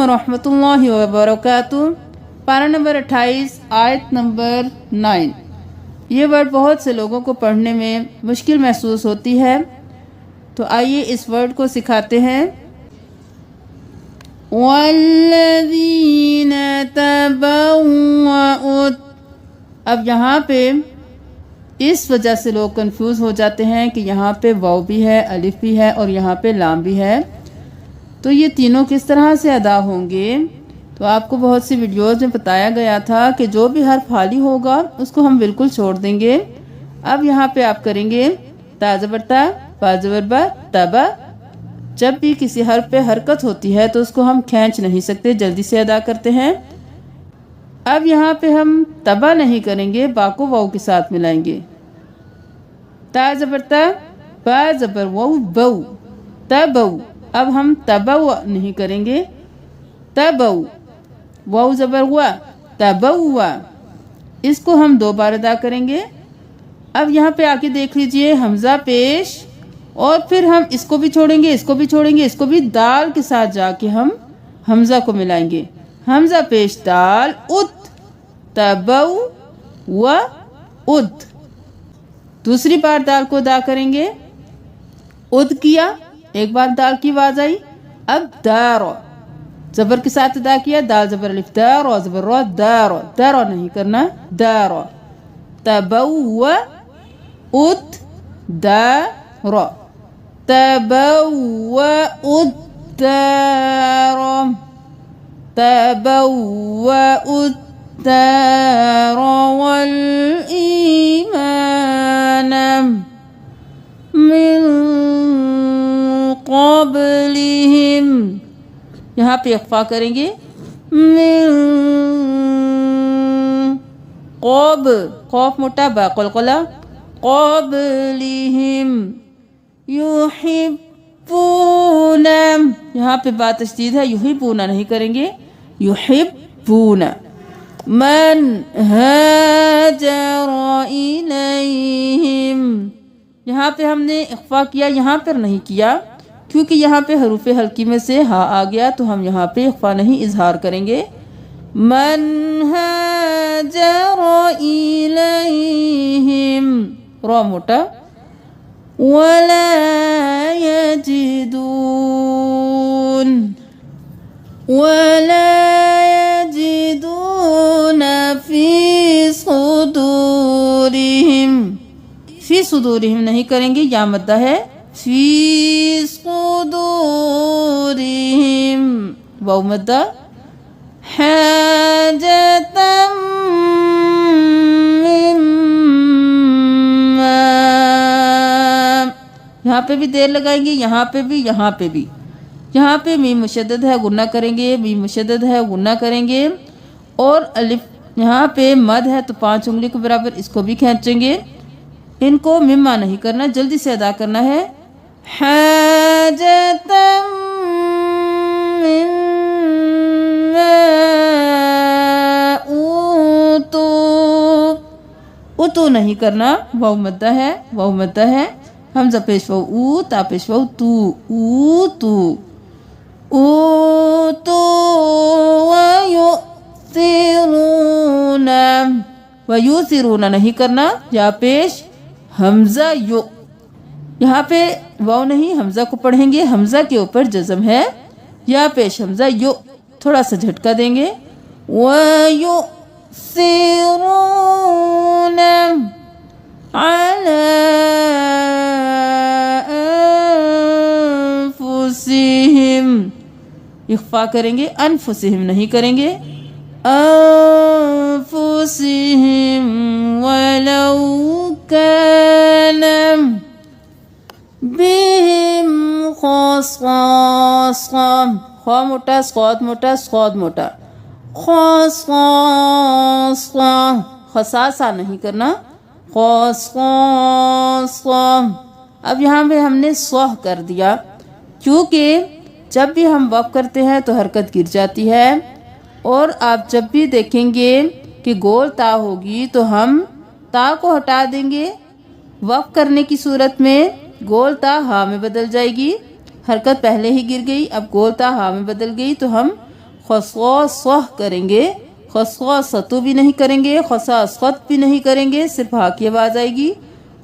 वरहमतुल्लाहि वबरकातुहू। पारा नंबर 28 आयत नंबर 9। ये वर्ड बहुत से लोगों को पढ़ने में मुश्किल महसूस होती है, तो आइए इस वर्ड को सिखाते हैं। वल्लज़ीन तबव्वअ। अब यहाँ पे इस वजह से लोग कंफ्यूज हो जाते हैं कि यहाँ पे वाव भी है, अलिफ भी है और यहाँ पे लाम भी है, तो ये तीनों किस तरह से अदा होंगे। तो आपको बहुत सी वीडियोस में बताया गया था कि जो भी हर्फ खाली होगा उसको हम बिल्कुल छोड़ देंगे। अब यहाँ पे आप करेंगे ता ज़बर ता, बा ज़बर बा, तबा। जब भी किसी हर्फ पे हरकत होती है तो उसको हम खींच नहीं सकते, जल्दी से अदा करते हैं। अब यहाँ पे हम तबा नहीं करेंगे, बा को वाव के साथ मिलाएंगे। ता ज़बर ता, बा ज़बर वाव, बऊ, तबऊ। अब हम तबऊ नहीं करेंगे, तबऊ, वाव ज़बर हुआ, तबउआ। इसको हम 2 बार अदा करेंगे। अब यहाँ पे आके देख लीजिए, हमज़ा पेश और फिर हम इसको भी छोड़ेंगे, इसको भी छोड़ेंगे, इसको भी दाल के साथ जाके हम हमज़ा को मिलाएंगे। हमज़ा पेश दाल, उत, तबऊ व उद। दूसरी बार दाल को अदा करेंगे, उद किया, एक बार दाल की आवाज़ आई। अब दारो, ज़बर के साथ अदा किया, दाल ज़बर अलिफ, दारो ज़बर रो, दारो, दारो नहीं करना, दारो। तबव्व उद दारो, तबव्व उद दारो, तबव्व उद दारो वल ईमान मिन क़ब्लिहिम। यहाँ पे इख्फा करेंगे, क़ब, क़ौफ मोटा, बा क़लक़ला, क़ब्लिहिम युहिब्बूना। यहाँ पे बा तशदीद है, युहिब्बूना नहीं करेंगे, युहिब्बूना। मन हाजर इलैहिम। यहाँ पे हमने इख्फा किया, यहाँ पर नहीं किया क्योंकि यहाँ पे हरूफे हल्की में से हा आ गया, तो हम यहाँ पे इख्फा नहीं इजहार करेंगे। मन हाजर इलैहिम, रो मोटा, वला यजिदून फी सुदूरिहिम। फी सुदूरिहिम नहीं करेंगे, या मद्दा है, फी सुदूरिहिम, वाव मद्दा। हाजतम मिम्मा, यहाँ पे भी देर लगाएंगे, यहाँ पे भी, यहाँ पे भी। यहाँ पे मीम मुशद्दद है, गुन्ना करेंगे, मीम मुशद्दद है, गुन्ना करेंगे। और अलिफ यहाँ पे मद है तो 5 उंगली के बराबर इसको भी खींचेंगे। इनको मिम्मा नहीं करना, जल्दी से अदा करना है। हाजतम मिम्मा ऊतू, उतू नहीं करना, वाव मद्दा है, वाव मद्दा है। हमज़ा पेश वाव ऊ, ता पेश वाव तू, ऊतू, ऊतू वयुसिरूना, वयुसिरूना नहीं करना, या पेश हमज़ा यो। यहाँ पे वाव नहीं, हमज़ा को पढ़ेंगे, हमज़ा के ऊपर जज़म है, या पेश हमज़ा यो, थोड़ा सा झटका देंगे। वयुसिरूना अला अनफुसिहिम, इख्फा करेंगे, अनफुसिहिम नहीं करेंगे, अनफुसिहिम वलौ काना बिहिम ख़ासा। ख़ा मोटा, स्क़ाद मोटा, स्क़ाद मोटा, ख़ासा, ख़सासा नहीं करना, ख़ासा। अब यहाँ पे हमने स्वाह कर दिया, क्योंकि जब भी हम वक़्फ़ करते हैं तो हरकत गिर जाती है। और आप जब भी देखेंगे कि गोल ता होगी तो हम ता को हटा देंगे। वक़्फ़ करने की सूरत में गोल ता हा में बदल जाएगी, हरकत पहले ही गिर गई, अब गोल ता हा में बदल गई, तो हम خصاصہ کریں گے، خصاصتو بھی نہیں کریں گے، خصاصت بھی نہیں کریں گے، صرف ہا کی آواز آئے گی،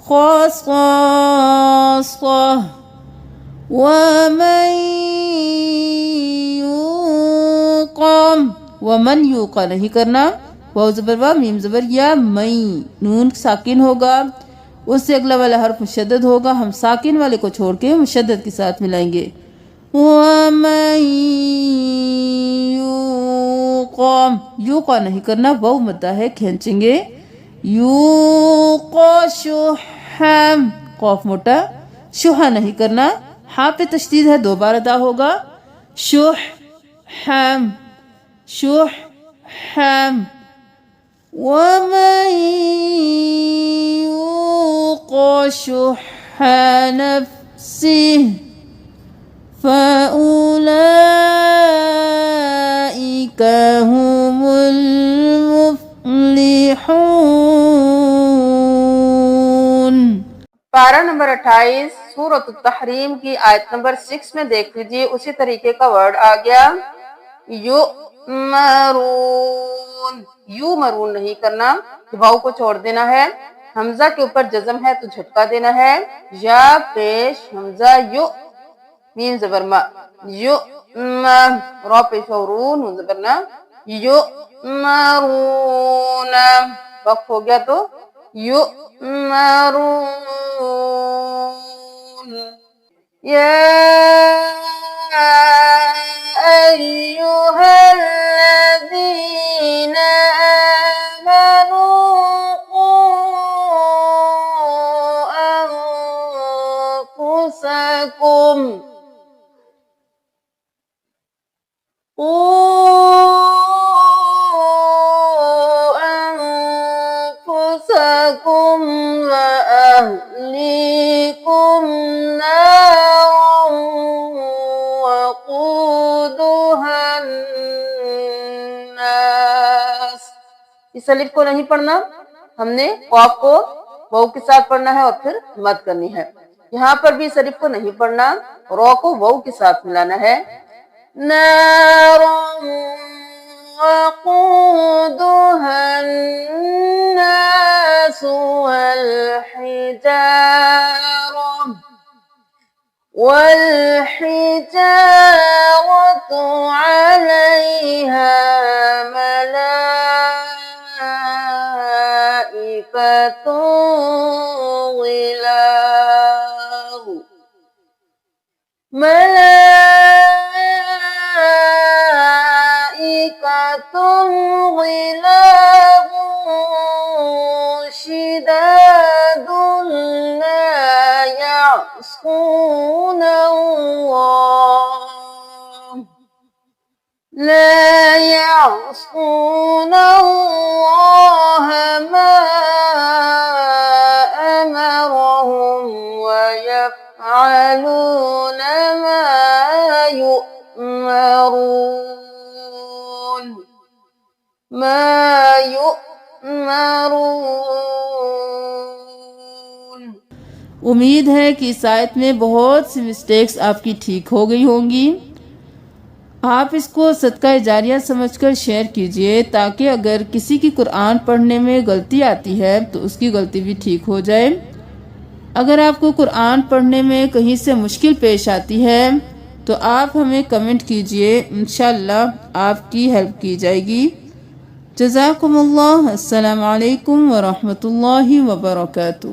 خصاصہ۔ ومن یوقم، ومن یوقا نہیں کرنا، واو زبر وا میم زبر یا، مئی، نون ساکن ہوگا، اس سے اگلا والا حرف مشدد ہوگا، ہم ساکن والے کو چھوڑ کے مشدد کے ساتھ ملائیں گے، ومن یوقم، یوقا نہیں کرنا، واو مدہ ہے، کھینچیں گے، یوقا شحم، قاف موٹا، شحا نہیں کرنا، ہاں پہ تشدید ہے، دو بار ادا ہوگا، شحم، شحم، ومن يوق شح نفسه فأولئك هم المفلحون۔ پارہ نمبر 28 سورۃ التحریم کی آیت نمبر 6 میں دیکھ لیجئے، اسی طریقے کا ورڈ آ گیا، یؤمرون، یو مرون نہیں کرنا، واو کو چھوڑ دینا ہے، حمزہ کے اوپر جزم ہے تو جھٹکا دینا ہے، یا پیش حمزہ یو، میم زبر ما، یو را پیش رون زبر نا، یؤمرون، وقف ہو گیا تو یؤمرون، یا ایہا الذین آمنوا قوا انفسکم، أنفسكم وأهليكم نارا وقودها الناس، اس الف کو نہیں پڑھنا، ہم نے قاف کو واو کے ساتھ پڑھنا ہے اور پھر مد کرنی ہے، یہاں پر بھی اس الف کو نہیں پڑھنا، را کو واو کے ساتھ ملانا ہے، نارا وقودها الناس والحجارة عليها ملائكة غلاظ، ملائكة غلاظ شداد لا يعصون الله ما أمرهم ويفعلون ما يؤمرون، ما يؤمرون۔ امید ہے کہ اس آیت میں بہت سی مسٹیکس آپ کی ٹھیک ہو گئی ہوں گی، آپ اس کو صدقہ جاریہ سمجھ کر شیئر کیجئے تاکہ اگر کسی کی قرآن پڑھنے میں غلطی آتی ہے تو اس کی غلطی بھی ٹھیک ہو جائے، اگر آپ کو قرآن پڑھنے میں کہیں سے مشکل پیش آتی ہے تو آپ ہمیں کمنٹ کیجئے، انشاءاللہ آپ کی ہیلپ کی جائے گی۔ جزاکم اللہ، السلام علیکم ورحمۃ اللہ وبرکاتہ۔